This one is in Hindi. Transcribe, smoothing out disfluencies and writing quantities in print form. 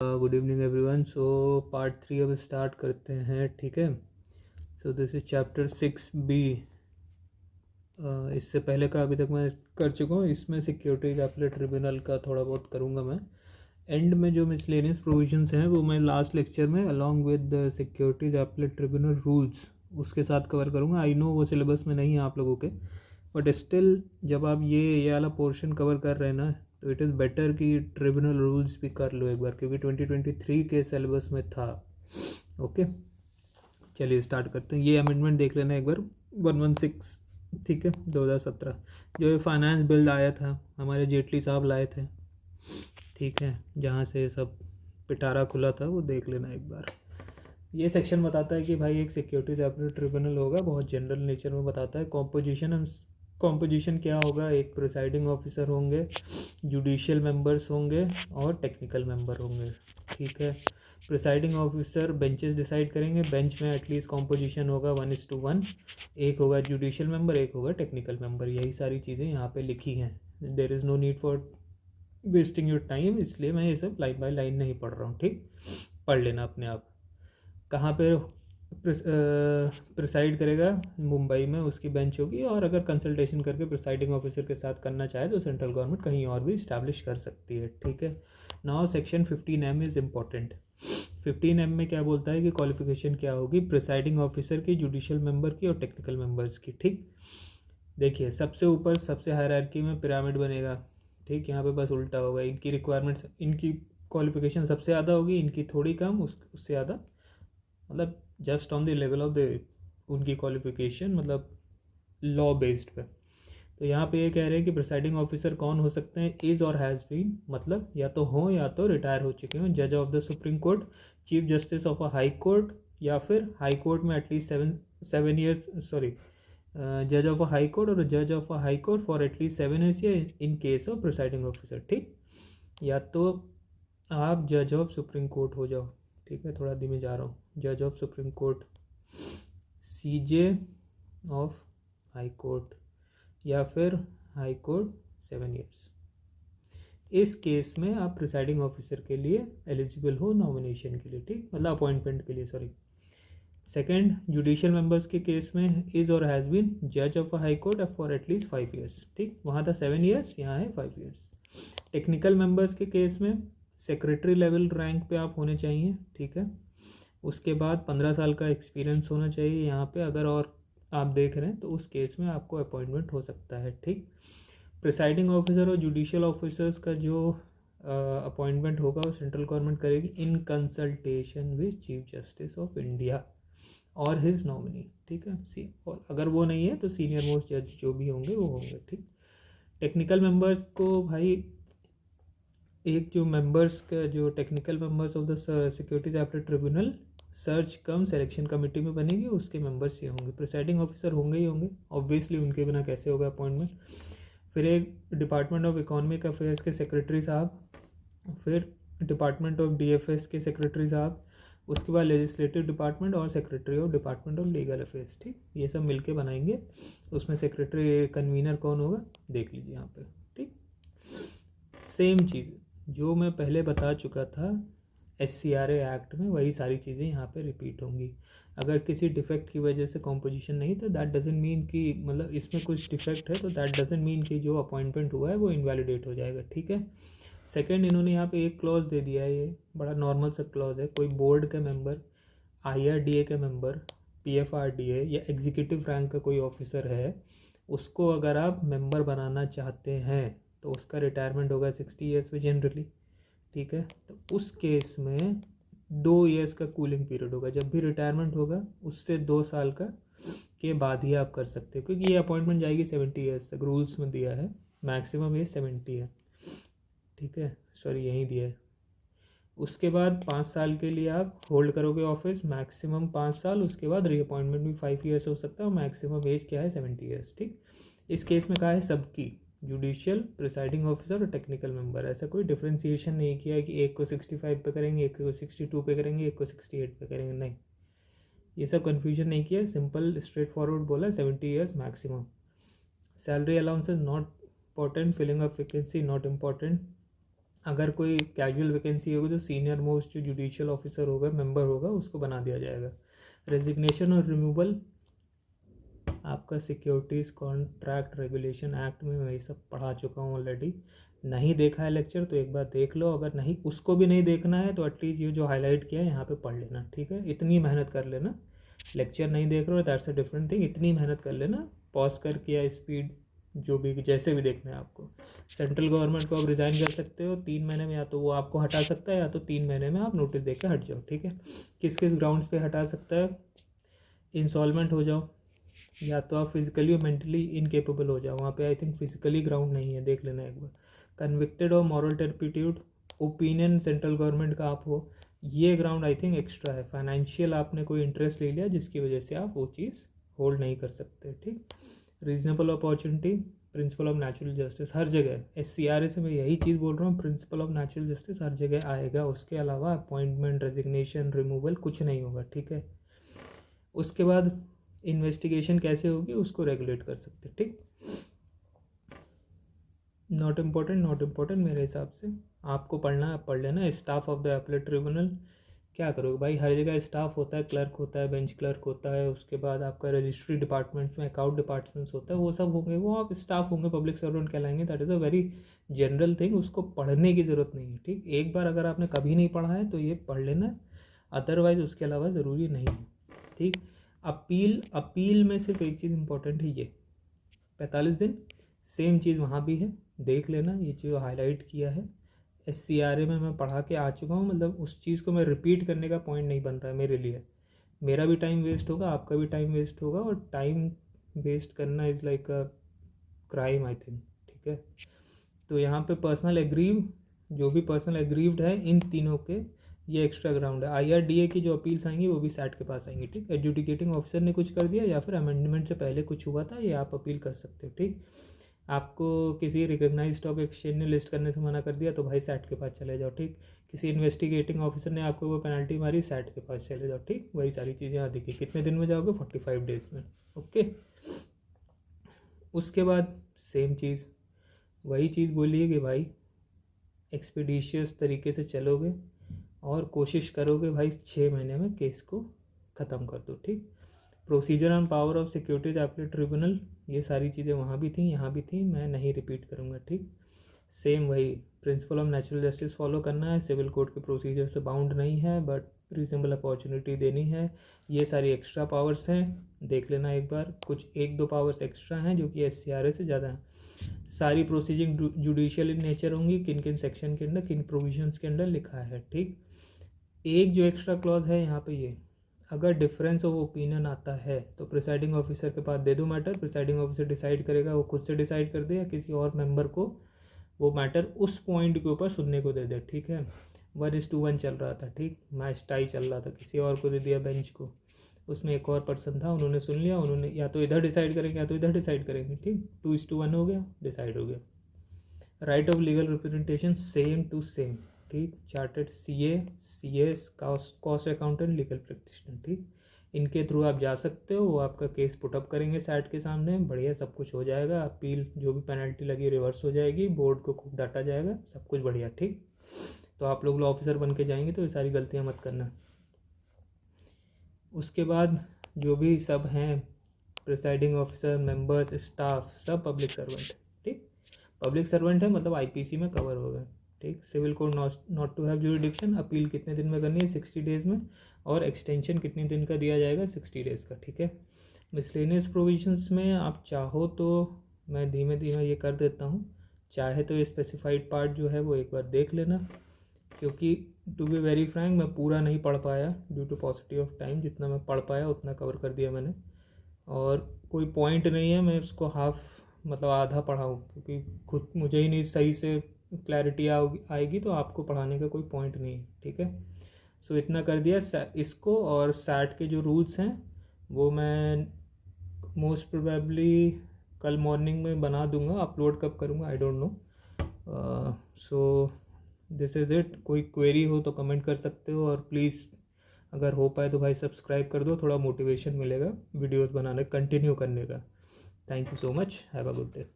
Good evening everyone. So part 3 अब स्टार्ट करते हैं, ठीक है। So this is chapter 6B। इससे पहले का अभी तक मैं कर चुका हूँ। इसमें सिक्योरिटीज अपीलेट ट्रिब्यूनल का थोड़ा बहुत करूँगा मैं। एंड में जो मिसलेनियस प्रोविजंस हैं वो मैं लास्ट लेक्चर में along with securities appellate tribunal rules उसके साथ कवर करूँगा। आई नो वो सिलेबस में नहीं है आप लोगों के, बट स्टिल जब आप ये वाला पोर्शन कवर कर रहे हैं ना, तो इट इज़ बेटर कि ट्रिब्यूनल रूल्स भी कर लो एक बार, क्योंकि 2023 के सिलेबस में था। ओके, चलिए स्टार्ट करते हैं। ये अमेंडमेंट देख लेना एक बार, 116, ठीक है, 2017। जो ये फाइनेंस बिल आया था हमारे जेटली साहब लाए थे, ठीक है, जहाँ से सब पिटारा खुला था, वो देख लेना एक बार। ये सेक्शन बताता है कि भाई एक सिक्योरिटीज अपीलेट ट्रिब्यूनल होगा, बहुत जनरल नेचर में बताता है। कॉम्पोजिशन क्या होगा, एक प्रिसाइडिंग ऑफिसर होंगे, जुडिशियल मेंबर्स होंगे और टेक्निकल मेंबर होंगे, ठीक है। प्रिसाइडिंग ऑफिसर बेंचेस डिसाइड करेंगे, बेंच में एटलीस्ट कॉम्पोजिशन होगा 1:1, एक होगा जुडिशियल मेंबर, एक होगा टेक्निकल मेंबर। यही सारी चीज़ें यहाँ पे लिखी हैं। There is no need for wasting your time, इसलिए मैं ये सब लाइन बाय लाइन नहीं पढ़ रहा हूँ, ठीक। पढ़ लेना अपने आप। कहाँ पे प्रिसाइड करेगा, मुंबई में उसकी बेंच होगी, और अगर कंसल्टेशन करके प्रिसाइडिंग ऑफिसर के साथ करना चाहे तो सेंट्रल गवर्नमेंट कहीं और भी इस्टेब्लिश कर सकती है, ठीक है। Now section 15M is important. 15M में क्या बोलता है कि क्वालिफिकेशन क्या होगी प्रिसाइडिंग ऑफिसर की, जुडिशियल मेंबर की और टेक्निकल मेंबर्स की, ठीक। देखिए, सबसे ऊपर सबसे हायरार्की में पिरामिड बनेगा, ठीक। यहाँ पे बस उल्टा होगा, इनकी रिक्वायरमेंट्स, इनकी क्वालिफिकेशन सबसे ज़्यादा होगी, इनकी थोड़ी कम, उससे ज़्यादा, मतलब just on the level of the उनकी क्वालिफिकेशन, मतलब लॉ बेस्ड पे। तो यहाँ पे ये कह रहे हैं कि प्रिसाइडिंग ऑफिसर कौन हो सकते हैं, इज़ और हैज़ बीन, मतलब या तो हों या तो रिटायर हो चुके हों, जज of the supreme court, chief justice of a high court, या फिर हाई कोर्ट में एटलीस्ट 7 years, सॉरी, जज ऑफ अ हाई कोर्ट और जज of a high court for at least 7 years in case of presiding officer, ठीक। या तो आप जज ऑफ सुप्रीम कोर्ट हो जाओ, ठीक है, थोड़ा धीमे जा रहा हूँ, जज of supreme court, CJ of high court, या फिर हाई कोर्ट 7 years। इस केस में आप प्रिसाइडिंग ऑफिसर के लिए एलिजिबल हो नॉमिनेशन के लिए, ठीक, मतलब अपॉइंटमेंट के लिए, सॉरी। सेकंड, जुडिशियल मेंबर्स के केस में इज और हैज़ बीन जज of a high court for at least 5 years, ठीक, वहाँ था 7 years, यहाँ है 5 years। टेक्निकल मेंबर्स के केस में सेक्रेटरी लेवल रैंक पे आप होने चाहिए, ठीक है। उसके बाद 15 साल का एक्सपीरियंस होना चाहिए यहाँ पे, अगर और आप देख रहे हैं तो उस केस में आपको अपॉइंटमेंट हो सकता है, ठीक। प्रिसाइडिंग ऑफिसर और जुडिशियल ऑफिसर्स का जो अपॉइंटमेंट होगा वो सेंट्रल गवर्नमेंट करेगी in consultation with chief justice of India और हिज नॉमिनी, ठीक है। सी, और अगर वो नहीं है तो सीनियर मोस्ट जज जो भी होंगे वो होंगे, ठीक। टेक्निकल मेंबर्स को भाई, एक जो मेंबर्स का, जो technical members of the securities appellate tribunal search come selection committee में बनेगी, उसके मेंबर्स ये होंगे। प्रिसाइडिंग ऑफिसर होंगे ही होंगे, ऑब्वियसली, उनके बिना कैसे होगा अपॉइंटमेंट। फिर एक डिपार्टमेंट ऑफ इकोनॉमिक अफेयर्स के सेक्रेटरी साहब, फिर डिपार्टमेंट ऑफ DFS के सेक्रेटरी साहब, उसके बाद लेजिस्लेटिव डिपार्टमेंट और secretary of department of legal affairs, ठीक, ये सब मिलके बनाएंगे। उसमें सेक्रेटरी कन्वीनर कौन होगा देख लीजिए यहाँ पे, ठीक। सेम चीज़ जो मैं पहले बता चुका था SCRA एक्ट में, वही सारी चीज़ें यहाँ पे रिपीट होंगी। अगर किसी डिफेक्ट की वजह से कॉम्पोजिशन नहीं, तो दैट डजेंट मीन कि, मतलब इसमें कुछ डिफेक्ट है तो दैट डजेंट मीन कि जो अपॉइंटमेंट हुआ है वो इनवैलिडेट हो जाएगा, ठीक है। सेकंड, इन्होंने यहाँ पे एक क्लॉज दे दिया है, ये बड़ा नॉर्मल सा क्लॉज है। कोई बोर्ड का मेंबर, IRDA का मेंबर, PFRDA या एग्जीक्यूटिव रैंक का कोई ऑफिसर है, उसको अगर आप मेंबर बनाना चाहते हैं तो उसका रिटायरमेंट होगा 60 years में जनरली, ठीक है। तो उस केस में 2 years का कूलिंग पीरियड होगा, जब भी रिटायरमेंट होगा उससे 2 साल का के बाद ही आप कर सकते हो, क्योंकि ये अपॉइंटमेंट जाएगी 70 years तक, रूल्स में दिया है, मैक्सिमम एज 70 है, ठीक है, सॉरी यहीं दिया है। उसके बाद 5 साल के लिए आप होल्ड करोगे ऑफिस, मैक्सिमम 5 साल, उसके बाद रीअपॉइंटमेंट भी 5 years हो सकता है, और मैक्सिमम एज क्या है 70 years, ठीक। इस केस में कहा है सबकी, जुडिशियल, प्रिसाइडिंग ऑफिसर और टेक्निकल मेंबर, ऐसा कोई डिफ्रेंसिएशन नहीं किया है कि एक को 65 पे करेंगे, एक को 62 पे करेंगे, एक को 68 पे करेंगे, नहीं, ये सब कन्फ्यूजन नहीं किया, सिंपल स्ट्रेट फॉरवर्ड बोला, 70 years maximum. Salary allowance is not important, filling of vacancy not important, अगर कोई कैजुअल वैकेंसी होगी तो सीनियर मोस्ट जो जुडिशियल ऑफिसर होगा, मेंबर होगा, उसको बना दिया जाएगा। रेजिग्नेशन और रिमूवल आपका सिक्योरिटीज़ कॉन्ट्रैक्ट रेगुलेशन एक्ट में मैं ये सब पढ़ा चुका हूँ ऑलरेडी। नहीं देखा है लेक्चर तो एक बार देख लो, अगर नहीं उसको भी नहीं देखना है तो एटलीस्ट ये जो हाईलाइट किया है यहाँ पे पढ़ लेना, ठीक है। इतनी मेहनत कर लेना, लेक्चर नहीं देख रहे हो दैट्स अ डिफरेंट थिंग, इतनी मेहनत कर लेना, पॉज करके या स्पीड जो भी जैसे भी देखना है आपको। सेंट्रल गवर्नमेंट को आप रिज़ाइन कर सकते हो 3 महीने में, या तो वो आपको हटा सकता है या तो 3 महीने में आप नोटिस दे के हट जाओ, ठीक है। किस किस ग्राउंड्स पे हटा सकता है? इंसॉल्वेंट हो जाओ, या तो आप फिजिकली और मेंटली इनकेपेबल हो जाओ, वहाँ पे आई थिंक फिजिकली ग्राउंड नहीं है, देख लेना एक बार। कन्विक्टेड और moral turpitude, opinion central government का आप हो, ये ग्राउंड आई थिंक एक्स्ट्रा है। फाइनेंशियल आपने कोई इंटरेस्ट ले लिया जिसकी वजह से आप वो चीज़ होल्ड नहीं कर सकते, ठीक। Reasonable opportunity, principle of natural justice, हर जगह SCRA से मैं यही चीज़ बोल रहा हूँ, प्रिंसिपल ऑफ नेचुरल जस्टिस हर जगह आएगा, उसके अलावा अपॉइंटमेंट, रेजिग्नेशन, रिमूवल कुछ नहीं होगा, ठीक है। उसके बाद इन्वेस्टिगेशन कैसे होगी उसको रेगुलेट कर सकते, ठीक। नॉट इम्पोर्टेंट मेरे हिसाब से, आपको पढ़ना है पढ़ लेना। Staff of the appellate tribunal क्या करोगे भाई, हर जगह स्टाफ होता है, क्लर्क होता है, बेंच क्लर्क होता है, उसके बाद आपका रजिस्ट्री डिपार्टमेंट्स में अकाउंट डिपार्टमेंट्स होता है, वो सब होंगे, वो आप स्टाफ होंगे, पब्लिक सर्वेंट कहलाएंगे। That is a very general thing, उसको पढ़ने की ज़रूरत नहीं है, ठीक। एक बार अगर आपने कभी नहीं पढ़ा है तो ये पढ़ लेना, अदरवाइज उसके अलावा ज़रूरी नहीं है, ठीक। अपील में सिर्फ एक चीज़ इंपॉर्टेंट है, ये 45 दिन, सेम चीज़ वहाँ भी है, देख लेना। ये चीज़ हाईलाइट किया है, SCRA में मैं पढ़ा के आ चुका हूँ, मतलब उस चीज़ को मैं रिपीट करने का पॉइंट नहीं बन रहा है मेरे लिए। मेरा भी टाइम वेस्ट होगा, आपका भी टाइम वेस्ट होगा, और टाइम वेस्ट करना is like a crime I think, ठीक है। तो यहाँ पे पर्सनल एग्रीव, जो भी पर्सनल एग्रीव्ड है इन तीनों के, ये एक्स्ट्रा ग्राउंड है। IRDA की जो अपील्स आएंगी वो भी SAT के पास आएंगी, ठीक। एडजुडिकेटिंग ऑफिसर ने कुछ कर दिया या फिर अमेंडमेंट से पहले कुछ हुआ था, ये आप अपील कर सकते हो, ठीक। आपको किसी रिकग्नाइज स्टॉक एक्सचेंज ने लिस्ट करने से मना कर दिया तो भाई SAT के पास चले जाओ, ठीक। किसी इन्वेस्टिगेटिंग ऑफिसर ने आपको वो पेनल्टी मारी, SAT के पास चले जाओ, ठीक। वही सारी चीज़ें यहाँ दिखी। कितने दिन में जाओगे? 45 डेज में, ओके। उसके बाद सेम चीज़, वही चीज़ बोलिए कि भाई एक्सपीडिशियस तरीके से चलोगे और कोशिश करोगे भाई 6 महीने में केस को ख़त्म कर दो, ठीक। Procedure on power of securities appellate tribunal, ये सारी चीज़ें वहाँ भी थी, यहाँ भी थी, मैं नहीं रिपीट करूँगा, ठीक। सेम वही principal of natural justice follow करना है, सिविल कोड के प्रोसीजर से बाउंड नहीं है, बट रीजनेबल अपॉर्चुनिटी देनी है। ये सारी एक्स्ट्रा पावर्स हैं, देख लेना एक बार। कुछ 1-2 पावर्स एक्स्ट्रा हैं जो कि SCRA से ज़्यादा हैं। सारी प्रोसीजिंग जुडिशियल इन नेचर होंगी, किन किन सेक्शन के अंदर, किन प्रोविजंस के अंदर लिखा है, ठीक। एक जो एक्स्ट्रा क्लॉज है यहाँ पे, ये अगर डिफरेंस ऑफ ओपिनियन आता है तो प्रिसाइडिंग ऑफिसर के पास दे दो मैटर, प्रिसाइडिंग ऑफिसर डिसाइड करेगा, वो खुद से डिसाइड कर दे या किसी और मेंबर को वो मैटर उस पॉइंट के ऊपर सुनने को दे दे, ठीक है। 1:1 चल रहा था, ठीक, मैच टाई चल रहा था, किसी और को दे दिया बेंच को, उसमें एक और पर्सन था, उन्होंने सुन लिया, उन्होंने या तो इधर डिसाइड करेंगे या तो इधर डिसाइड करेंगे, ठीक। 2:1 हो गया, डिसाइड हो गया। Right of legal representation same to same, ठीक। Chartered CA, CS, cost accountant, legal practitioner, ठीक। इनके थ्रू आप जा सकते हो, वो आपका केस पुटअप करेंगे SAT के सामने, बढ़िया सब कुछ हो जाएगा। अपील जो भी पेनल्टी लगी रिवर्स हो जाएगी, बोर्ड को खूब डांटा जाएगा, सब कुछ बढ़िया, ठीक। तो आप लोग ऑफिसर बन के जाएंगे तो ये सारी गलतियाँ मत करना। उसके बाद जो भी सब हैं प्रिसाइडिंग ऑफिसर, मेंबर्स, स्टाफ, सब पब्लिक सर्वेंट, ठीक। पब्लिक सर्वेंट है मतलब IPC में कवर हो गए, ठीक। Civil code not to have jurisdiction, appeal कितने दिन में करनी है? 60 डेज़ में, और एक्सटेंशन कितने दिन का दिया जाएगा? 60 डेज़ का, ठीक है। मिसलेनियस प्रोविजंस में आप चाहो तो मैं धीमे धीमे ये कर देता हूँ, चाहे तो ये स्पेसिफाइड पार्ट जो है वो एक बार देख लेना, क्योंकि टू बी वेरी फ्रैंक मैं पूरा नहीं पढ़ पाया due to paucity of time, जितना मैं पढ़ पाया उतना कवर कर दिया मैंने, और कोई पॉइंट नहीं है मैं उसको हाफ मतलब आधा पढ़ाऊँ, क्योंकि खुद मुझे ही नहीं सही से क्लैरिटी आएगी तो आपको पढ़ाने का कोई पॉइंट नहीं है, ठीक है। सो इतना कर दिया इसको, और SAT के जो रूल्स हैं वो मैं मोस्ट प्रोबेबली कल मॉर्निंग में बना दूंगा, अपलोड कब करूँगा I don't know. So this is it. कोई क्वेरी हो तो कमेंट कर सकते हो, और प्लीज़ अगर हो पाए तो भाई सब्सक्राइब कर दो, थोड़ा मोटिवेशन मिलेगा वीडियोस बनाने कंटिन्यू करने का। Thank you so much, have a good day.